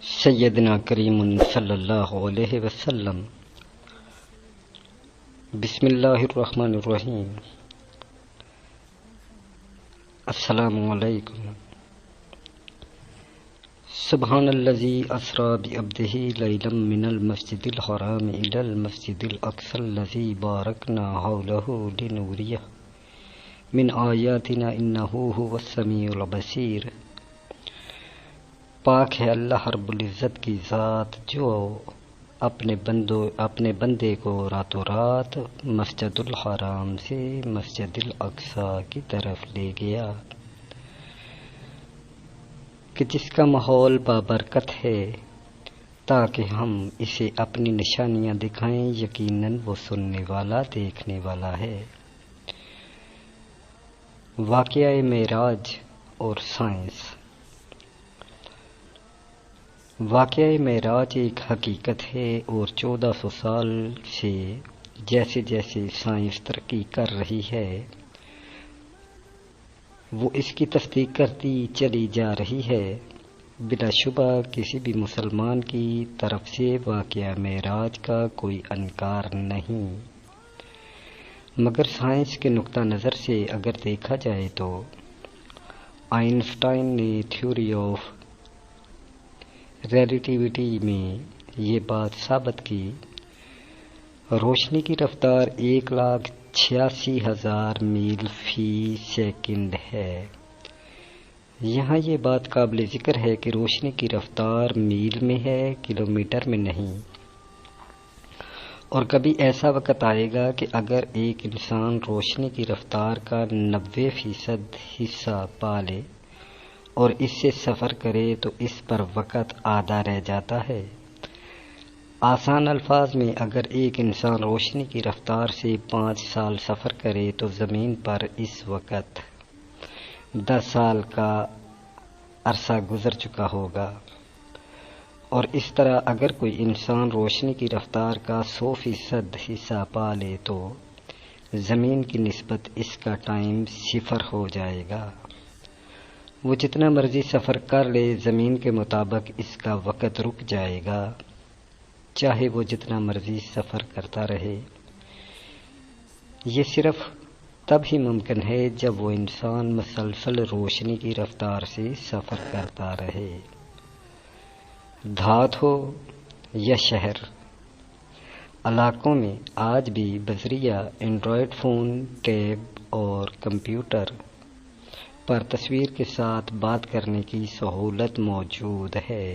سیدنا کریم صلی اللہ علیہ وسلم۔ بسم اللہ الرحمن الرحیم۔ السلام علیکم۔ سبحان الذی اسری بعبدہ لیلا من المسجد الحرام الی المسجد الاقصی الذی بارکنا حولہ لنوریہ من آیاتنا انہ هو السمیع البصیر۔ پاک ہے اللہ رب العزت کی ذات جو اپنے بندے کو راتوں رات مسجد الحرام سے مسجد الاقصی کی طرف لے گیا، کہ جس کا ماحول بابرکت ہے تاکہ ہم اسے اپنی نشانیاں دکھائیں، یقیناً وہ سننے والا دیکھنے والا ہے۔ واقعہ معراج اور سائنس۔ واقعہ معراج ایک حقیقت ہے اور 1400 سال سے جیسے جیسے سائنس ترقی کر رہی ہے وہ اس کی تصدیق کرتی چلی جا رہی ہے۔ بلا شبہ کسی بھی مسلمان کی طرف سے واقعہ معراج کا کوئی انکار نہیں، مگر سائنس کے نقطہ نظر سے اگر دیکھا جائے تو آئنسٹائن نے تھیوری آف ریلیٹیوٹی میں یہ بات ثابت کی، روشنی کی رفتار 1,86,000 میل فی سیکنڈ ہے۔ یہاں یہ بات قابل ذکر ہے کہ روشنی کی رفتار میل میں ہے، کلومیٹر میں نہیں۔ اور کبھی ایسا وقت آئے گا کہ اگر ایک انسان روشنی کی رفتار کا 90% حصہ پا لے اور اس سے سفر کرے تو اس پر وقت آدھا رہ جاتا ہے۔ آسان الفاظ میں اگر ایک انسان روشنی کی رفتار سے 5 سال سفر کرے تو زمین پر اس وقت 10 سال کا عرصہ گزر چکا ہوگا، اور اس طرح اگر کوئی انسان روشنی کی رفتار کا 100% حصہ پا لے تو زمین کی نسبت اس کا ٹائم 0 ہو جائے گا۔ وہ جتنا مرضی سفر کر لے زمین کے مطابق اس کا وقت رک جائے گا، چاہے وہ جتنا مرضی سفر کرتا رہے۔ یہ صرف تب ہی ممکن ہے جب وہ انسان مسلسل روشنی کی رفتار سے سفر کرتا رہے۔ دھات ہو یا شہر، علاقوں میں آج بھی بذریعہ اینڈرائڈ فون، ٹیب اور کمپیوٹر پر تصویر کے ساتھ بات کرنے کی سہولت موجود ہے۔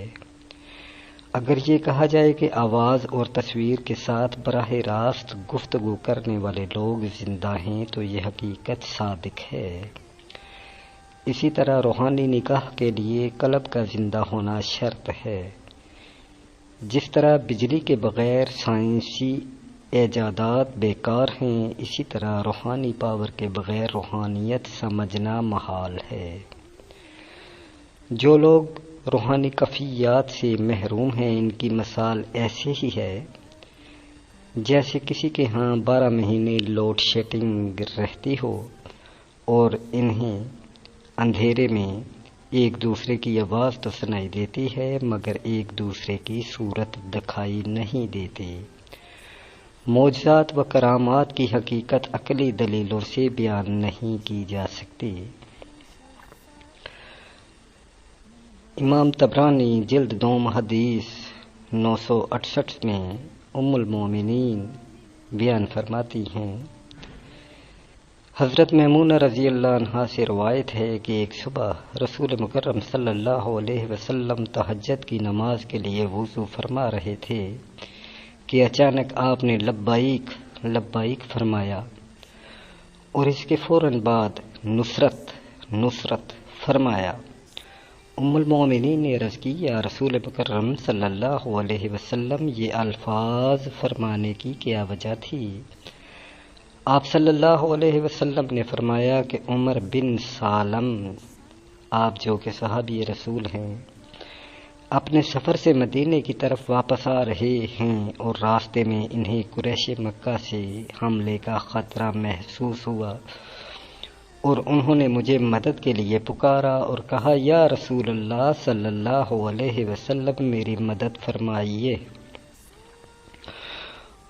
اگر یہ کہا جائے کہ آواز اور تصویر کے ساتھ براہ راست گفتگو کرنے والے لوگ زندہ ہیں تو یہ حقیقت صادق ہے۔ اسی طرح روحانی نکاح کے لیے قلب کا زندہ ہونا شرط ہے۔ جس طرح بجلی کے بغیر سائنسی ایجادات بیکار ہیں، اسی طرح روحانی پاور کے بغیر روحانیت سمجھنا محال ہے۔ جو لوگ روحانی کفیات سے محروم ہیں ان کی مثال ایسے ہی ہے جیسے کسی کے ہاں 12 مہینے لوڈ شیڈنگ رہتی ہو اور انہیں اندھیرے میں ایک دوسرے کی آواز تو سنائی دیتی ہے مگر ایک دوسرے کی صورت دکھائی نہیں دیتی۔ معجزات و کرامات کی حقیقت عقلی دلیلوں سے بیان نہیں کی جا سکتی۔ امام طبرانی جلد 2 حدیث 968 میں ام المومنین بیان فرماتی ہیں، حضرت میمونہ رضی اللہ عنہا سے روایت ہے کہ ایک صبح رسول مکرم صلی اللہ علیہ وسلم تہجد کی نماز کے لیے وضو فرما رہے تھے کہ اچانک آپ نے لبیک لبیک فرمایا اور اس کے فوراً بعد نصرت نصرت فرمایا۔ ام المومنین نے عرض کی، یا رسول مکرم صلی اللہ علیہ وسلم یہ الفاظ فرمانے کی کیا وجہ تھی؟ آپ صلی اللہ علیہ وسلم نے فرمایا کہ عمر بن سالم، آپ جو کہ صحابی رسول ہیں، اپنے سفر سے مدینے کی طرف واپس آ رہے ہیں اور راستے میں انہیں قریش مکہ سے حملے کا خطرہ محسوس ہوا اور انہوں نے مجھے مدد کے لیے پکارا اور کہا یا رسول اللہ صلی اللہ علیہ وسلم میری مدد فرمائیے،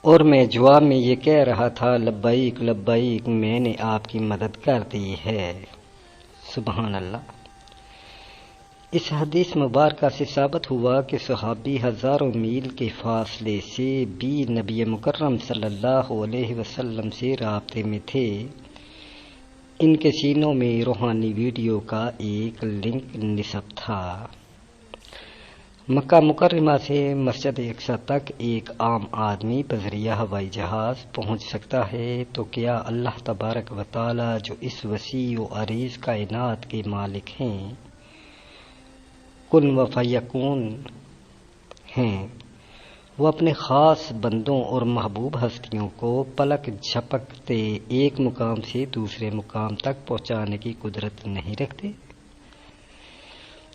اور میں جواب میں یہ کہہ رہا تھا لبیک لبیک، میں نے آپ کی مدد کر دی ہے۔ سبحان اللہ۔ اس حدیث مبارکہ سے ثابت ہوا کہ صحابی ہزاروں میل کے فاصلے سے بھی نبی مکرم صلی اللہ علیہ وسلم سے رابطے میں تھے۔ ان کے سینوں میں روحانی ویڈیو کا ایک لنک نصب تھا۔ مکہ مکرمہ سے مسجد اقصی تک ایک عام آدمی بذریعہ ہوائی جہاز پہنچ سکتا ہے، تو کیا اللہ تبارک و تعالی جو اس وسیع و عریض کائنات کے مالک ہیں، کن و فیکون ہیں، وہ اپنے خاص بندوں اور محبوب ہستیوں کو پلک جھپکتے ایک مقام سے دوسرے مقام تک پہنچانے کی قدرت نہیں رکھتے؟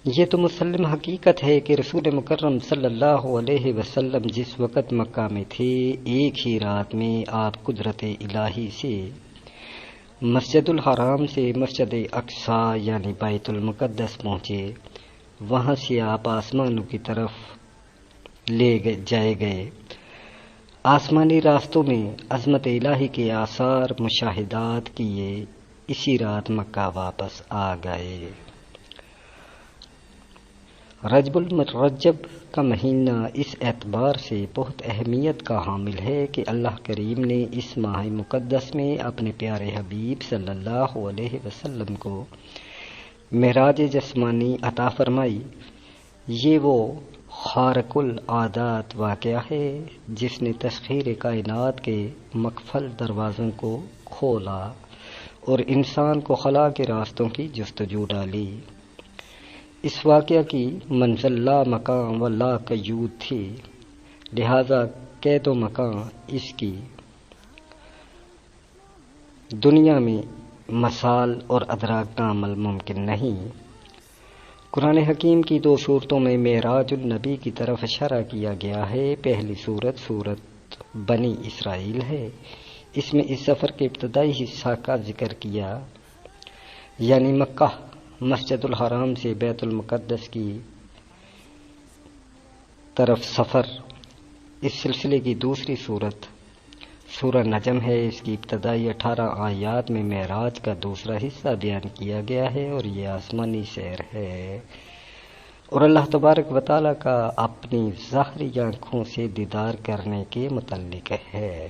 یہ تو مسلم حقیقت ہے کہ رسول مکرم صلی اللہ علیہ وسلم جس وقت مکہ میں تھے، ایک ہی رات میں آپ قدرت الہی سے مسجد الحرام سے مسجد اقصی یعنی بیت المقدس پہنچے۔ وہاں سے آپ آسمانوں کی طرف جائے گئے۔ آسمانی راستوں میں عظمت الہی کے آثار مشاہدات کیے، اسی رات مکہ واپس آ گئے۔ رجب المرجب کا مہینہ اس اعتبار سے بہت اہمیت کا حامل ہے کہ اللہ کریم نے اس ماہ مقدس میں اپنے پیارے حبیب صلی اللہ علیہ وسلم کو معراج جسمانی عطا فرمائی۔ یہ وہ خارق العادات واقعہ ہے جس نے تسخیر کائنات کے مقفل دروازوں کو کھولا اور انسان کو خلا کے راستوں کی جستجو ڈالی۔ اس واقعہ کی منزل لا مکان و لا قیود تھی، لہذا قید و مکان اس کی دنیا میں مثال اور ادراک کا عمل ممکن نہیں۔ قرآن حکیم کی دو صورتوں میں معراج النبی کی طرف اشارہ کیا گیا ہے۔ پہلی صورت بنی اسرائیل ہے، اس میں اس سفر کے ابتدائی حصہ کا ذکر کیا، یعنی مکہ مسجد الحرام سے بیت المقدس کی طرف سفر۔ اس سلسلے کی دوسری صورت سورہ نجم ہے، اس کی ابتدائی 18 آیات میں معراج کا دوسرا حصہ بیان کیا گیا ہے، اور یہ آسمانی سیر ہے اور اللہ تبارک و تعالیٰ کا اپنی ظاہری آنکھوں سے دیدار کرنے کے متعلق ہے۔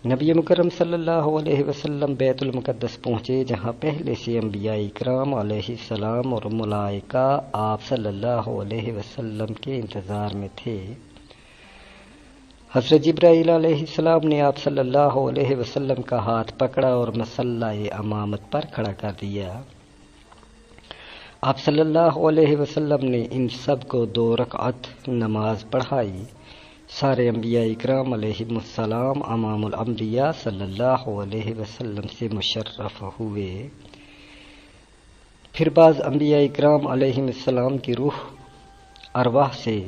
نبی مکرم صلی اللہ علیہ وسلم بیت المقدس پہنچے، جہاں پہلے سے انبیاء اکرام علیہ السلام اور ملائکہ آپ صلی اللہ علیہ وسلم کے انتظار میں تھے۔ حضرت جبرائیل علیہ السلام نے آپ صلی اللہ علیہ وسلم کا ہاتھ پکڑا اور مصلی امامت پر کھڑا کر دیا۔ آپ صلی اللہ علیہ وسلم نے ان سب کو 2 رکعت نماز پڑھائی۔ سارے انبیاء اکرام علیہم السلام امام الانبیاء صلی اللہ علیہ وسلم سے مشرف ہوئے۔ پھر بعض انبیاء اکرام علیہم السلام کی روح ارواح سے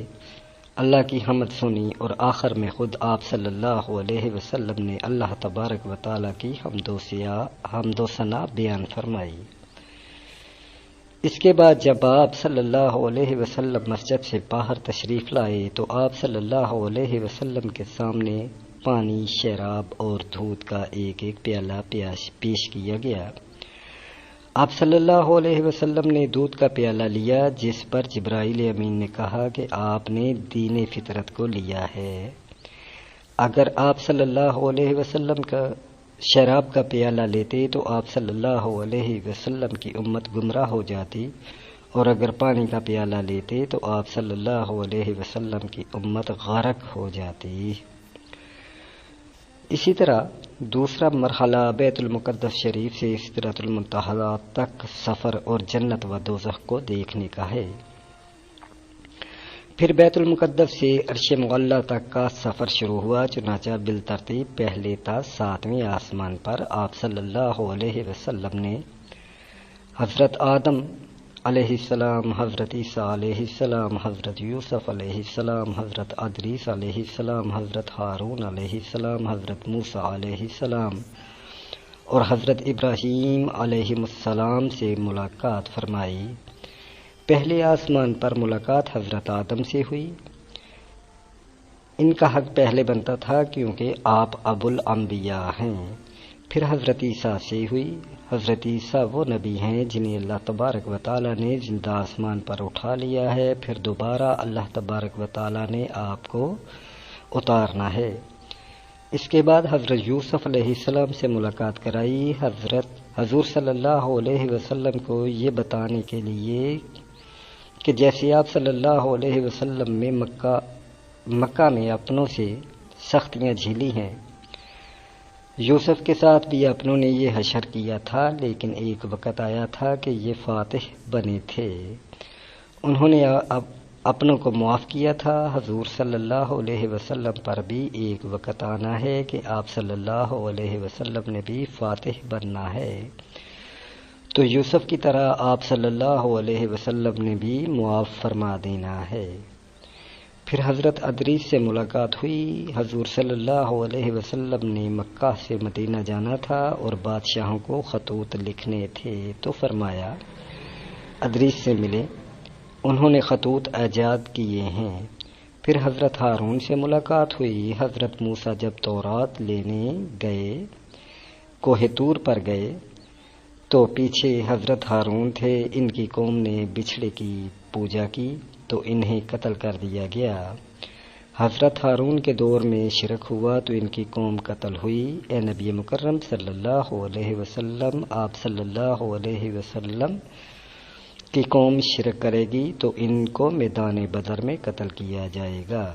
اللہ کی حمد سنی، اور آخر میں خود آپ صلی اللہ علیہ وسلم نے اللہ تبارک و تعالیٰ کی حمد و ثنا بیان فرمائی۔ اس کے بعد جب آپ صلی اللہ علیہ وسلم مسجد سے باہر تشریف لائے تو آپ صلی اللہ علیہ وسلم کے سامنے پانی، شراب اور دودھ کا ایک ایک پیالہ پیش کیا گیا۔ آپ صلی اللہ علیہ وسلم نے دودھ کا پیالہ لیا، جس پر جبرائیل امین نے کہا کہ آپ نے دین فطرت کو لیا ہے۔ اگر آپ صلی اللہ علیہ وسلم کا شراب کا پیالہ لیتے تو آپ صلی اللہ علیہ وسلم کی امت گمراہ ہو جاتی، اور اگر پانی کا پیالہ لیتے تو آپ صلی اللہ علیہ وسلم کی امت غرق ہو جاتی۔ اسی طرح دوسرا مرحلہ بیت المقدس شریف سے سدرۃ المنتہی تک سفر اور جنت و دوزخ کو دیکھنے کا ہے۔ پھر بیت المقدس سے عرش معلی تک کا سفر شروع ہوا، چنانچہ بالترتیب پہلے تا 7ویں آسمان پر آپ صلی اللہ علیہ وسلم نے حضرت آدم علیہ السلام، حضرت عیسیٰ علیہ السلام، حضرت یوسف علیہ السلام، حضرت ادریس علیہ السلام، حضرت ہارون علیہ السلام، حضرت موسیٰ علیہ السلام اور حضرت ابراہیم علیہ السلام سے ملاقات فرمائی۔ پہلے آسمان پر ملاقات حضرت آدم سے ہوئی۔ ان کا حق پہلے بنتا تھا کیونکہ آپ ابو الانبیاء ہیں۔ پھر حضرت عیسیٰ سے ہوئی۔ حضرت عیسیٰ وہ نبی ہیں جنہیں اللہ تبارک و تعالیٰ نے زندہ آسمان پر اٹھا لیا ہے، پھر دوبارہ اللہ تبارک و تعالیٰ نے آپ کو اتارنا ہے۔ اس کے بعد حضرت یوسف علیہ السلام سے ملاقات کرائی حضور صلی اللہ علیہ وسلم کو یہ بتانے کے لیے کہ جیسے آپ صلی اللہ علیہ وسلم میں مکہ میں اپنوں سے سختیاں جھیلی ہیں، یوسف کے ساتھ بھی اپنوں نے یہ حشر کیا تھا، لیکن ایک وقت آیا تھا کہ یہ فاتح بنے تھے، انہوں نے اپنوں کو معاف کیا تھا۔ حضور صلی اللہ علیہ وسلم پر بھی ایک وقت آنا ہے کہ آپ صلی اللہ علیہ وسلم نے بھی فاتح بننا ہے، تو یوسف کی طرح آپ صلی اللہ علیہ وسلم نے بھی معاف فرما دینا ہے۔ پھر حضرت ادریس سے ملاقات ہوئی۔ حضور صلی اللہ علیہ وسلم نے مکہ سے مدینہ جانا تھا اور بادشاہوں کو خطوط لکھنے تھے، تو فرمایا ادریس سے ملے، انہوں نے خطوط ایجاد کیے ہیں۔ پھر حضرت ہارون سے ملاقات ہوئی۔ حضرت موسیٰ جب تورات لینے گئے، کوہ طور پر گئے، تو پیچھے حضرت ہارون تھے۔ ان کی قوم نے بچھڑے کی پوجا کی تو انہیں قتل کر دیا گیا۔ حضرت ہارون کے دور میں شرک ہوا تو ان کی قوم قتل ہوئی۔ اے نبی مکرم صلی اللہ علیہ وسلم، آپ صلی اللہ علیہ وسلم کی قوم شرک کرے گی تو ان کو میدان بدر میں قتل کیا جائے گا۔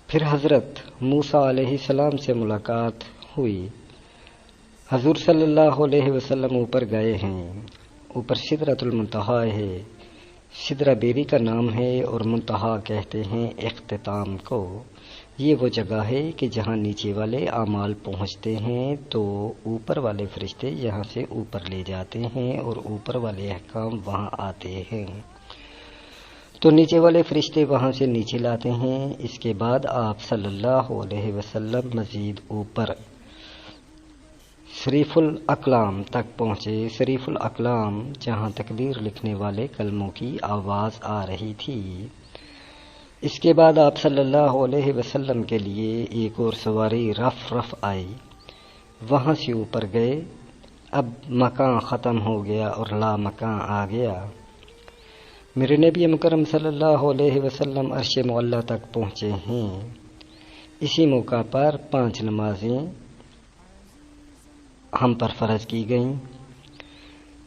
پھر حضرت موسیٰ علیہ السلام سے ملاقات ہوئی۔ حضور صلی اللہ علیہ وسلم اوپر گئے ہیں، اوپر سدرۃ المنتہا ہے، سدرہ بیری کا نام ہے، اور منتہا کہتے ہیں اختتام کو۔ یہ وہ جگہ ہے کہ جہاں نیچے والے اعمال پہنچتے ہیں تو اوپر والے فرشتے یہاں سے اوپر لے جاتے ہیں اور اوپر والے احکام وہاں آتے ہیں تو نیچے والے فرشتے وہاں سے نیچے لاتے ہیں۔ اس کے بعد آپ صلی اللہ علیہ وسلم مزید اوپر شریف الاقلام تک پہنچے۔ شریف الاقلام جہاں تقدیر لکھنے والے کلموں کی آواز آ رہی تھی۔ اس کے بعد آپ صلی اللہ علیہ وسلم کے لیے ایک اور سواری رف آئی، وہاں سے اوپر گئے۔ اب مکان ختم ہو گیا اور لا مکان آ گیا۔ میرے نبی مکرم صلی اللہ علیہ وسلم عرش معلی تک پہنچے ہیں۔ اسی موقع پر 5 نمازیں ہم پر فرض کی گئیں۔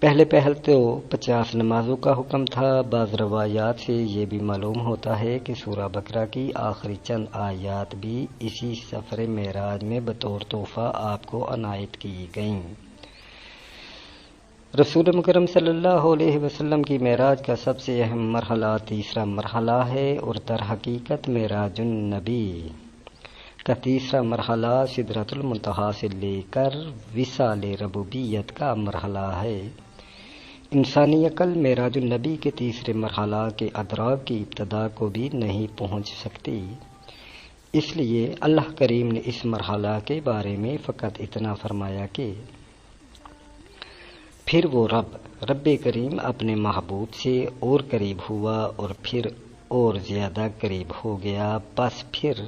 پہلے تو 50 نمازوں کا حکم تھا۔ بعض روایات سے یہ بھی معلوم ہوتا ہے کہ سورہ بقرہ کی آخری چند آیات بھی اسی سفر معراج میں بطور تحفہ آپ کو عنایت کی گئیں۔ رسول مکرم صلی اللہ علیہ وسلم کی معراج کا سب سے اہم مرحلہ تیسرا مرحلہ ہے، اور در حقیقت معراج النبی کا تیسرا مرحلہ سدرۃ المنتہا سے لے کر وصال ربوبیت کا مرحلہ ہے۔ انسانی عقل معراج النبی کے تیسرے مرحلہ کے ادراک کی ابتدا کو بھی نہیں پہنچ سکتی۔ اس لیے اللہ کریم نے اس مرحلہ کے بارے میں فقط اتنا فرمایا کہ پھر وہ رب کریم اپنے محبوب سے اور قریب ہوا اور پھر اور زیادہ قریب ہو گیا، بس پھر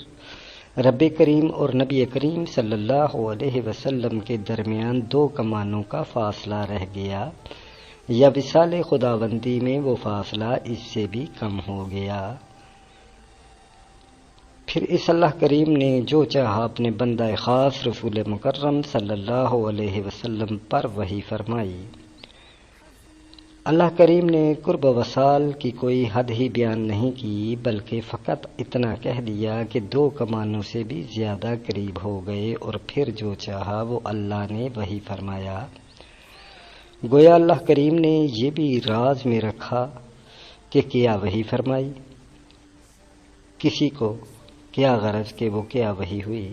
رب کریم اور نبی کریم صلی اللہ علیہ وسلم کے درمیان 2 کمانوں کا فاصلہ رہ گیا، یا وصال خداوندی میں وہ فاصلہ اس سے بھی کم ہو گیا۔ پھر اس اللہ کریم نے جو چاہا اپنے بندہ خاص رسول مکرم صلی اللہ علیہ وسلم پر وحی فرمائی۔ اللہ کریم نے قرب وصال کی کوئی حد ہی بیان نہیں کی، بلکہ فقط اتنا کہہ دیا کہ 2 کمانوں سے بھی زیادہ قریب ہو گئے، اور پھر جو چاہا وہ اللہ نے وحی فرمایا۔ گویا اللہ کریم نے یہ بھی راز میں رکھا کہ کیا وحی فرمائی، کسی کو کیا غرض کہ وہ کیا وحی ہوئی۔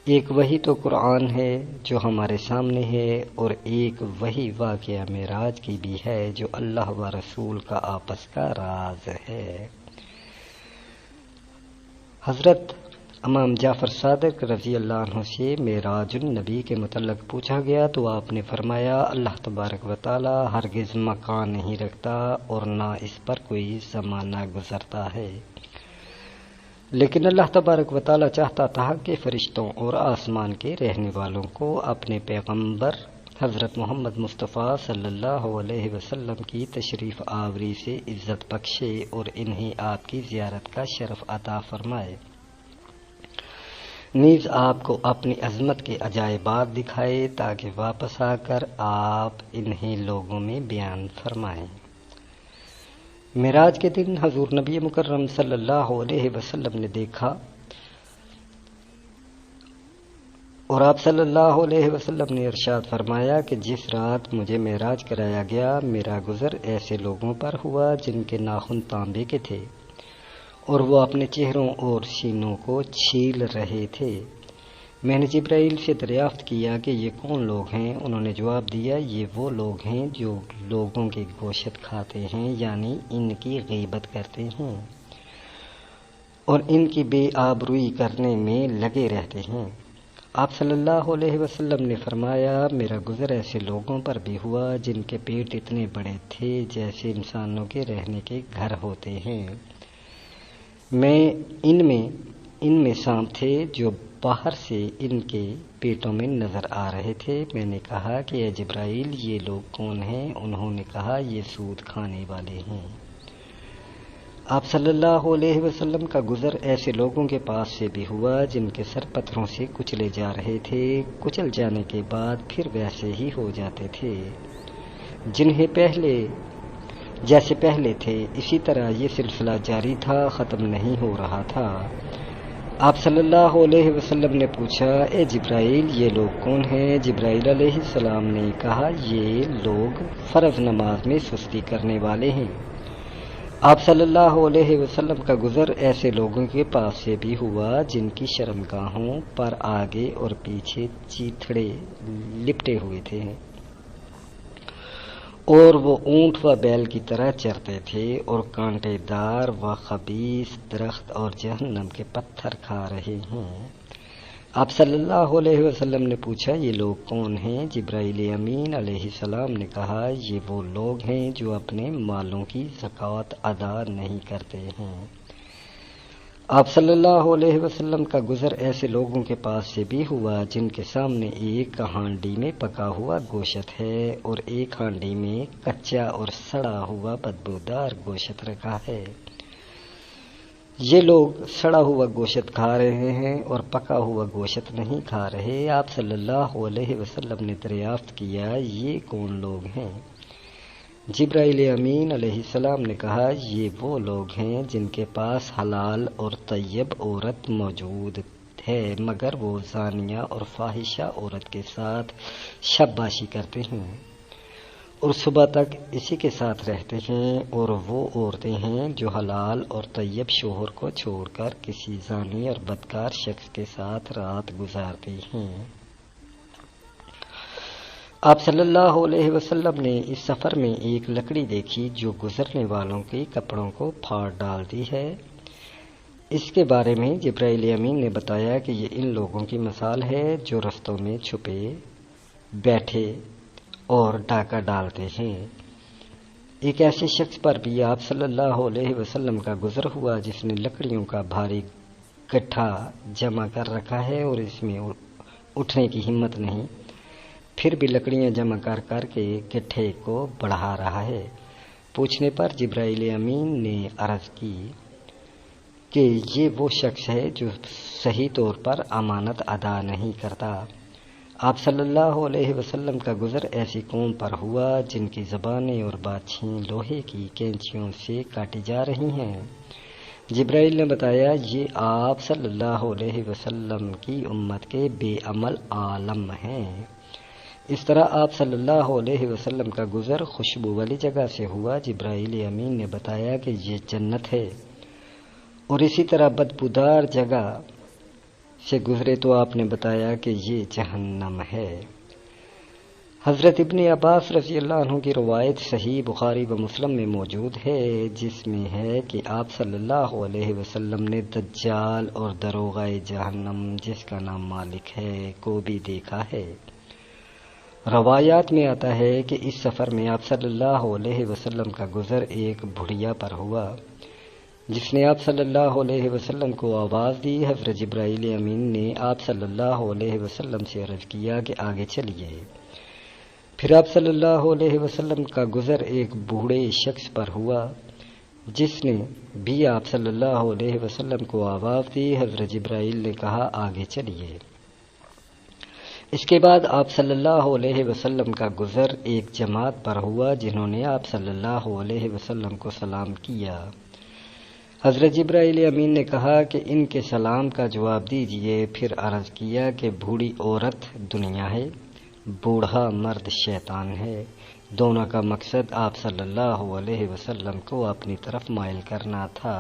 ایک وحی تو قرآن ہے جو ہمارے سامنے ہے، اور ایک وحی واقعہ معراج کی بھی ہے جو اللہ و رسول کا آپس کا راز ہے۔ حضرت امام جعفر صادق رضی اللہ عنہ سے معراج النبی کے متعلق پوچھا گیا تو آپ نے فرمایا اللہ تبارک و تعالی ہرگز مکان نہیں رکھتا اور نہ اس پر کوئی زمانہ گزرتا ہے، لیکن اللہ تبارک و تعالی چاہتا تھا کہ فرشتوں اور آسمان کے رہنے والوں کو اپنے پیغمبر حضرت محمد مصطفیٰ صلی اللہ علیہ وسلم کی تشریف آوری سے عزت بخشے اور انہیں آپ کی زیارت کا شرف عطا فرمائے، نیز آپ کو اپنی عظمت کے عجائبات دکھائے تاکہ واپس آ کر آپ انہیں لوگوں میں بیان فرمائیں۔ معراج کے دن حضور نبی مکرم صلی اللہ علیہ وسلم نے دیکھا اور آپ صلی اللہ علیہ وسلم نے ارشاد فرمایا کہ جس رات مجھے معراج کرایا گیا میرا گزر ایسے لوگوں پر ہوا جن کے ناخن تانبے کے تھے اور وہ اپنے چہروں اور سینوں کو چھیل رہے تھے۔ میں نے جبرائیل سے دریافت کیا کہ یہ کون لوگ ہیں؟ انہوں نے جواب دیا یہ وہ لوگ ہیں جو لوگوں کی گوشت کھاتے ہیں، یعنی ان کی غیبت کرتے ہیں اور ان کی بے آبروئی کرنے میں لگے رہتے ہیں۔ آپ صلی اللہ علیہ وسلم نے فرمایا میرا گزر ایسے لوگوں پر بھی ہوا جن کے پیٹ اتنے بڑے تھے جیسے انسانوں کے رہنے کے گھر ہوتے ہیں، ان میں سانپ تھے جو باہر سے ان کے پیٹوں میں نظر آ رہے تھے۔ میں نے کہا کہ اے جبرائیل یہ لوگ کون ہیں؟ انہوں نے کہا یہ سود کھانے والے ہیں۔ آپ صلی اللہ علیہ وسلم کا گزر ایسے لوگوں کے پاس سے بھی ہوا جن کے سر پتھروں سے کچلے جا رہے تھے، کچل جانے کے بعد پھر ویسے ہی ہو جاتے تھے جیسے پہلے تھے، اسی طرح یہ سلسلہ جاری تھا، ختم نہیں ہو رہا تھا۔ آپ صلی اللہ علیہ وسلم نے پوچھا اے جبرائیل یہ لوگ کون ہیں؟ جبرائیل علیہ السلام نے کہا یہ لوگ فرض نماز میں سستی کرنے والے ہیں۔ آپ صلی اللہ علیہ وسلم کا گزر ایسے لوگوں کے پاس سے بھی ہوا جن کی شرمگاہوں پر آگے اور پیچھے چیتھڑے لپٹے ہوئے تھے اور وہ اونٹ و بیل کی طرح چرتے تھے اور کانٹے دار و خبیث درخت اور جہنم کے پتھر کھا رہے ہیں۔ آپ صلی اللہ علیہ وسلم نے پوچھا یہ لوگ کون ہیں؟ جبرائیل امین علیہ السلام نے کہا یہ وہ لوگ ہیں جو اپنے مالوں کی زکوٰۃ ادا نہیں کرتے ہیں۔ آپ صلی اللہ علیہ وسلم کا گزر ایسے لوگوں کے پاس سے بھی ہوا جن کے سامنے ایک ہانڈی میں پکا ہوا گوشت ہے اور ایک ہانڈی میں کچا اور سڑا ہوا بدبودار گوشت رکھا ہے۔ یہ لوگ سڑا ہوا گوشت کھا رہے ہیں اور پکا ہوا گوشت نہیں کھا رہے۔ آپ صلی اللہ علیہ وسلم نے دریافت کیا یہ کون لوگ ہیں؟ جبرائیل امین علیہ السلام نے کہا یہ وہ لوگ ہیں جن کے پاس حلال اور طیب عورت موجود ہے مگر وہ زانیہ اور فاحشہ عورت کے ساتھ شب باشی کرتے ہیں اور صبح تک اسی کے ساتھ رہتے ہیں، اور وہ عورتیں ہیں جو حلال اور طیب شوہر کو چھوڑ کر کسی زانی اور بدکار شخص کے ساتھ رات گزارتی ہیں۔ آپ صلی اللہ علیہ وسلم نے اس سفر میں ایک لکڑی دیکھی جو گزرنے والوں کے کپڑوں کو پھاڑ ڈالتی ہے۔ اس کے بارے میں جبرائیل امین نے بتایا کہ یہ ان لوگوں کی مثال ہے جو رستوں میں چھپے بیٹھے اور ڈاکہ ڈالتے ہیں۔ ایک ایسے شخص پر بھی آپ صلی اللہ علیہ وسلم کا گزر ہوا جس نے لکڑیوں کا بھاری گٹھا جمع کر رکھا ہے اور اس میں اٹھنے کی ہمت نہیں، پھر بھی لکڑیاں جمع کر کے گٹھے کو بڑھا رہا ہے۔ پوچھنے پر جبرائیل امین نے عرض کی کہ یہ وہ شخص ہے جو صحیح طور پر امانت ادا نہیں کرتا۔ آپ صلی اللہ علیہ وسلم کا گزر ایسی قوم پر ہوا جن کی زبانیں اور باتیں لوہے کی کینچیوں سے کاٹی جا رہی ہیں۔ جبرائیل نے بتایا یہ آپ صلی اللہ علیہ وسلم کی امت کے بے عمل عالم ہیں۔ اس طرح آپ صلی اللہ علیہ وسلم کا گزر خوشبو والی جگہ سے ہوا۔ جبرائیل امین نے بتایا کہ یہ جنت ہے، اور اسی طرح بدبودار جگہ سے گزرے تو آپ نے بتایا کہ یہ جہنم ہے۔ حضرت ابن عباس رضی اللہ عنہ کی روایت صحیح بخاری و مسلم میں موجود ہے، جس میں ہے کہ آپ صلی اللہ علیہ وسلم نے دجال اور دروغہ جہنم جس کا نام مالک ہے کو بھی دیکھا ہے۔ روایات میں آتا ہے کہ اس سفر میں آپ صلی اللہ علیہ وسلم کا گزر ایک بڑھیا پر ہوا، جس نے آپ صلی اللہ علیہ وسلم کو آواز دی۔ حضرت جبرائیل امین نے آپ صلی اللہ علیہ وسلم سے عرض کیا کہ آگے چلیے۔ پھر آپ صلی اللہ علیہ وسلم کا گزر ایک بوڑھے شخص پر ہوا، جس نے بھی آپ صلی اللہ علیہ وسلم کو آواز دی۔ حضرت جبرائیل نے کہا آگے چلیے۔ اس کے بعد آپ صلی اللہ علیہ وسلم کا گزر ایک جماعت پر ہوا، جنہوں نے آپ صلی اللہ علیہ وسلم کو سلام کیا۔ حضرت جبرائیل امین نے کہا کہ ان کے سلام کا جواب دیجئے۔ پھر عرض کیا کہ بوڑھی عورت دنیا ہے، بوڑھا مرد شیطان ہے۔ دونوں کا مقصد آپ صلی اللہ علیہ وسلم کو اپنی طرف مائل کرنا تھا،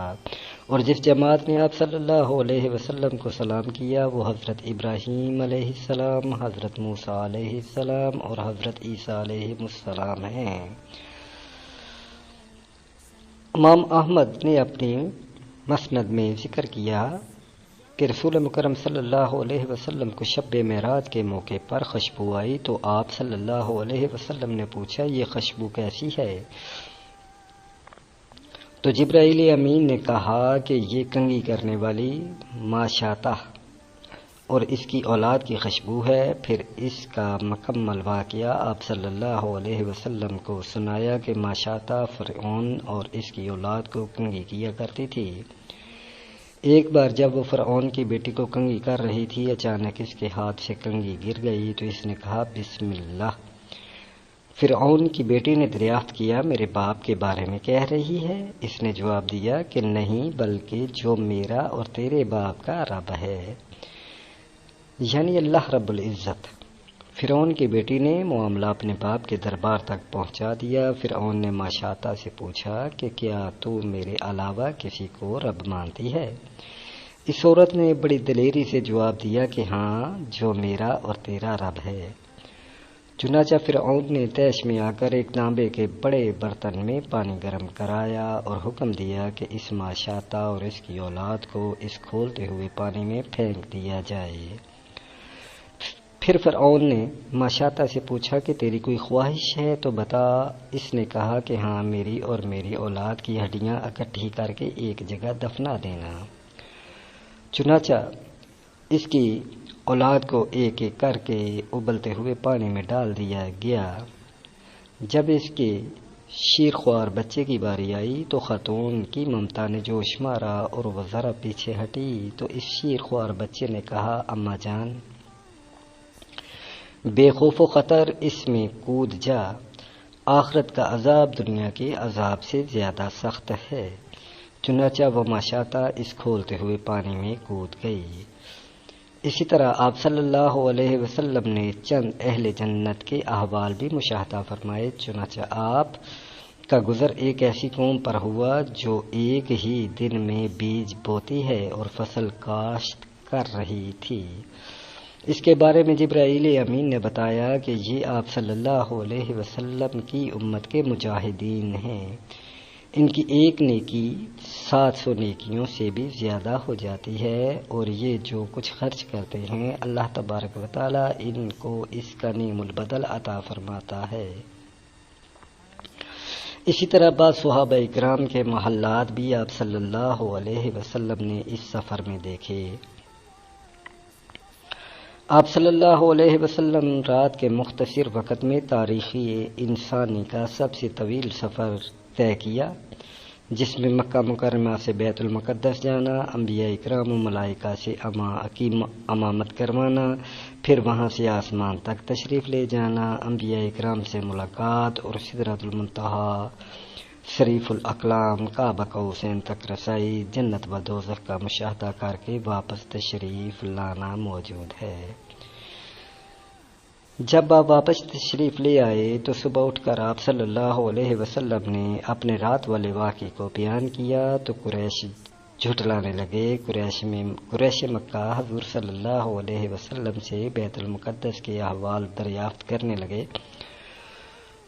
اور جس جماعت نے آپ صلی اللہ علیہ وسلم کو سلام کیا وہ حضرت ابراہیم علیہ السلام، حضرت موسیٰ علیہ السلام اور حضرت عیسیٰ علیہ السلام ہیں۔ امام احمد نے اپنی مسند میں ذکر کیا کہ رسول مکرم صلی اللہ علیہ وسلم کو شب معراج کے موقع پر خوشبو آئی، تو آپ صلی اللہ علیہ وسلم نے پوچھا یہ خوشبو کیسی ہے؟ تو جبرائیل امین نے کہا کہ یہ کنگھی کرنے والی ماشاطہ اور اس کی اولاد کی خوشبو ہے۔ پھر اس کا مکمل واقعہ آپ صلی اللہ علیہ وسلم کو سنایا کہ ماشاطہ فرعون اور اس کی اولاد کو کنگھی کیا کرتی تھی۔ ایک بار جب وہ فرعون کی بیٹی کو کنگھی کر رہی تھی، اچانک اس کے ہاتھ سے کنگھی گر گئی، تو اس نے کہا بسم اللہ۔ فرعون کی بیٹی نے دریافت کیا میرے باپ کے بارے میں کہہ رہی ہے؟ اس نے جواب دیا کہ نہیں، بلکہ جو میرا اور تیرے باپ کا رب ہے، یعنی اللہ رب العزت۔ فرعون کی بیٹی نے معاملہ اپنے باپ کے دربار تک پہنچا دیا۔ فرعون نے ماشاطہ سے پوچھا کہ کیا تو میرے علاوہ کسی کو رب مانتی ہے؟ اس عورت نے بڑی دلیری سے جواب دیا کہ ہاں، جو میرا اور تیرا رب ہے۔ چنانچہ فرعون نے طیش میں آ کر ایک تانبے کے بڑے برتن میں پانی گرم کرایا اور حکم دیا کہ اس ماشاطہ اور اس کی اولاد کو اس کھولتے ہوئے پانی میں پھینک دیا جائے۔ پھر فرعون نے ماشاطہ سے پوچھا کہ تیری کوئی خواہش ہے تو بتا۔ اس نے کہا کہ ہاں، میری اور میری اولاد کی ہڈیاں اکٹھی کر کے ایک جگہ دفنا دینا۔ چنانچہ اس کی اولاد کو ایک ایک کر کے ابلتے ہوئے پانی میں ڈال دیا گیا۔ جب اس کے شیرخوار بچے کی باری آئی تو خاتون کی ممتا نے جوش مارا اور وہ ذرا پیچھے ہٹی، تو اس شیرخوار بچے نے کہا اماں جان، بے خوف و خطر اس میں کود جا، آخرت کا عذاب دنیا کے عذاب سے زیادہ سخت ہے۔ چنانچہ وہ ماشاطہ اس کھولتے ہوئے پانی میں کود گئی۔ اسی طرح آپ صلی اللہ علیہ وسلم نے چند اہل جنت کے احوال بھی مشاہدہ فرمائے۔ چنانچہ آپ کا گزر ایک ایسی قوم پر ہوا جو ایک ہی دن میں بیج بوتی ہے اور فصل کاشت کر رہی تھی۔ اس کے بارے میں جبرائیل امین نے بتایا کہ یہ آپ صلی اللہ علیہ وسلم کی امت کے مجاہدین ہیں، ان کی ایک نیکی 700 نیکیوں سے بھی زیادہ ہو جاتی ہے، اور یہ جو کچھ خرچ کرتے ہیں اللہ تبارک و تعالیٰ ان کو اس کا نعم البدل عطا فرماتا ہے۔ اسی طرح بعض صحابہ اکرام کے محلات بھی آپ صلی اللہ علیہ وسلم نے اس سفر میں دیکھے۔ آپ صلی اللہ علیہ وسلم رات کے مختصر وقت میں تاریخی انسانی کا سب سے طویل سفر طے کیا، جس میں مکہ مکرمہ سے بیت المقدس جانا، انبیاء اکرام و ملائکہ سے امامت کروانا، پھر وہاں سے آسمان تک تشریف لے جانا، انبیاء اکرام سے ملاقات اور سدرۃ المنتہا، شریف الاقلام، کعبہ قوسین تک رسائی، جنت و دوزخ کا مشاہدہ کر کے واپس تشریف لانا موجود ہے۔ جب آپ واپس تشریف لے آئے تو صبح اٹھ کر آپ صلی اللہ علیہ وسلم نے اپنے رات والے واقعے کو بیان کیا تو قریش جھٹلانے لگے۔ قریش مکہ حضور صلی اللہ علیہ وسلم سے بیت المقدس کے احوال دریافت کرنے لگے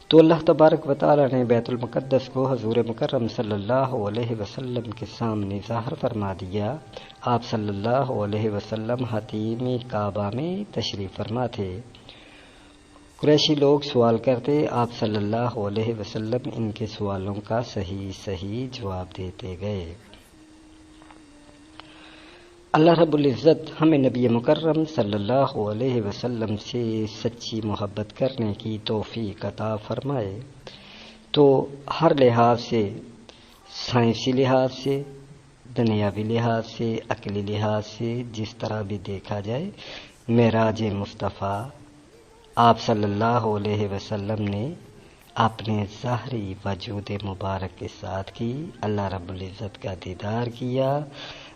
تو اللہ تبارک و تعالیٰ نے بیت المقدس کو حضور مکرم صلی اللہ علیہ وسلم کے سامنے ظاہر فرما دیا۔ آپ صلی اللہ علیہ وسلم حتیم کعبہ میں تشریف فرما تھے۔ قریشی لوگ سوال کرتے، آپ صلی اللہ علیہ وسلم ان کے سوالوں کا صحیح جواب دیتے گئے۔ اللہ رب العزت ہمیں نبی مکرم صلی اللہ علیہ وسلم سے سچی محبت کرنے کی توفیق عطا فرمائے۔ تو ہر لحاظ سے، سائنسی لحاظ سے، دنیاوی لحاظ سے، عقلی لحاظ سے، جس طرح بھی دیکھا جائے، معراج مصطفیٰ آپ صلی اللہ علیہ وسلم نے اپنے ظاہری وجود مبارک کے ساتھ کی۔ اللہ رب العزت کا دیدار کیا۔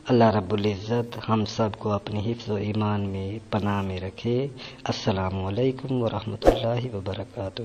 اللہ رب العزت ہم سب کو اپنے حفظ و ایمان میں پناہ میں رکھے۔ السلام علیکم ورحمۃ اللہ وبرکاتہ۔